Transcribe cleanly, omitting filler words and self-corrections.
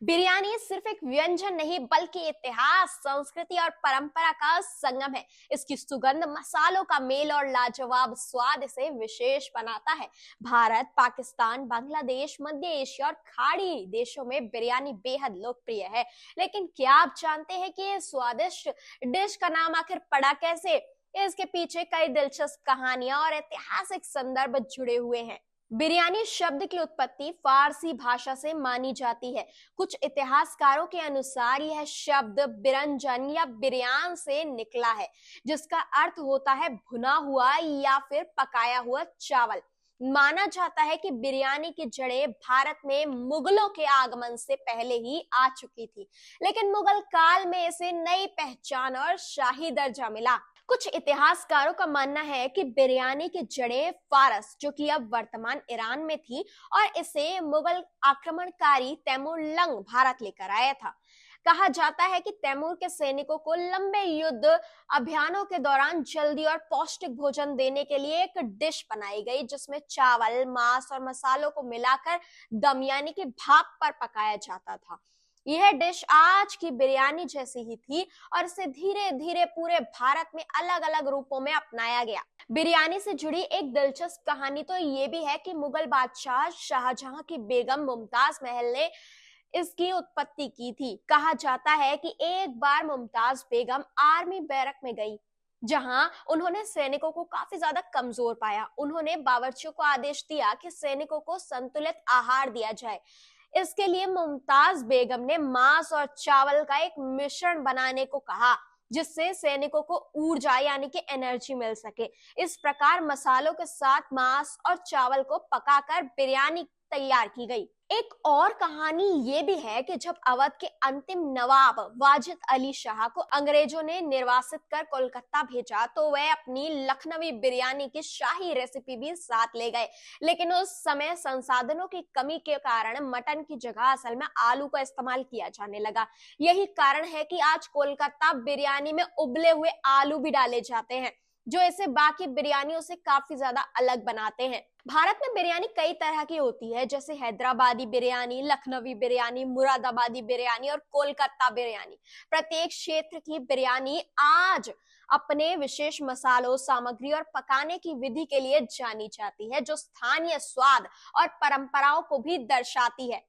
बिरयानी सिर्फ एक व्यंजन नहीं बल्कि इतिहास, संस्कृति और परंपरा का संगम है। इसकी सुगंध, मसालों का मेल और लाजवाब स्वाद इसे विशेष बनाता है। भारत, पाकिस्तान, बांग्लादेश, मध्य एशिया और खाड़ी देशों में बिरयानी बेहद लोकप्रिय है। लेकिन क्या आप जानते हैं कि ये स्वादिष्ट डिश का नाम आखिर पड़ा कैसे? इसके पीछे कई दिलचस्प कहानियां और ऐतिहासिक संदर्भ जुड़े हुए हैं। बिरयानी शब्द की उत्पत्ति फारसी भाषा से मानी जाती है। कुछ इतिहासकारों के अनुसार यह शब्द बिरंजन या बिरयान से निकला है, जिसका अर्थ होता है भुना हुआ या फिर पकाया हुआ चावल। माना जाता है कि बिरयानी की जड़ें भारत में मुगलों के आगमन से पहले ही आ चुकी थी, लेकिन मुगल काल में इसे नई पहचान और शाही दर्जा मिला। कुछ इतिहासकारों का मानना है कि बिरयानी की जड़ें फारस, जो कि अब वर्तमान ईरान में थी, और इसे मुगल आक्रमणकारी तैमूर लंग भारत लेकर आया था। कहा जाता है कि तैमूर के सैनिकों को लंबे युद्ध अभियानों के दौरान जल्दी और पौष्टिक भोजन देने के लिए एक डिश बनाई गई, जिसमें चावल, मांस और मसालों को मिलाकर दम यानी कि भाप पर पकाया जाता था। यह डिश आज की बिरयानी जैसी ही थी और इसे धीरे धीरे पूरे भारत में अलग अलग रूपों में अपनाया गया। बिरयानी से जुड़ी एक दिलचस्प कहानी तो ये भी है कि मुगल बादशाह शाहजहां की बेगम मुमताज महल ने इसकी उत्पत्ति की थी। कहा जाता है कि एक बार मुमताज बेगम आर्मी बैरक में गई, जहां उन्होंने सैनिकों को काफी ज्यादा कमजोर पाया। उन्होंने बावर्चियों को आदेश दिया कि सैनिकों को संतुलित आहार दिया जाए। इसके लिए मुमताज बेगम ने मांस और चावल का एक मिश्रण बनाने को कहा, जिससे सैनिकों को ऊर्जा यानी कि एनर्जी मिल सके। इस प्रकार मसालों के साथ मांस और चावल को पकाकर बिरयानी तैयार की गई। एक और कहानी ये भी है कि जब अवध के अंतिम नवाब वाजिद अली शाह को अंग्रेजों ने निर्वासित कर कोलकाता भेजा, तो वह अपनी लखनवी बिरयानी की शाही रेसिपी भी साथ ले गए। लेकिन उस समय संसाधनों की कमी के कारण मटन की जगह असल में आलू का इस्तेमाल किया जाने लगा। यही कारण है कि आज कोलकाता बिरयानी में उबले हुए आलू भी डाले जाते हैं, जो इसे बाकी बिरयानियों से काफी ज्यादा अलग बनाते हैं। भारत में बिरयानी कई तरह की होती है, जैसे हैदराबादी बिरयानी, लखनवी बिरयानी, मुरादाबादी बिरयानी और कोलकाता बिरयानी। प्रत्येक क्षेत्र की बिरयानी आज अपने विशेष मसालों, सामग्री और पकाने की विधि के लिए जानी जाती है, जो स्थानीय स्वाद और परंपराओं को भी दर्शाती है।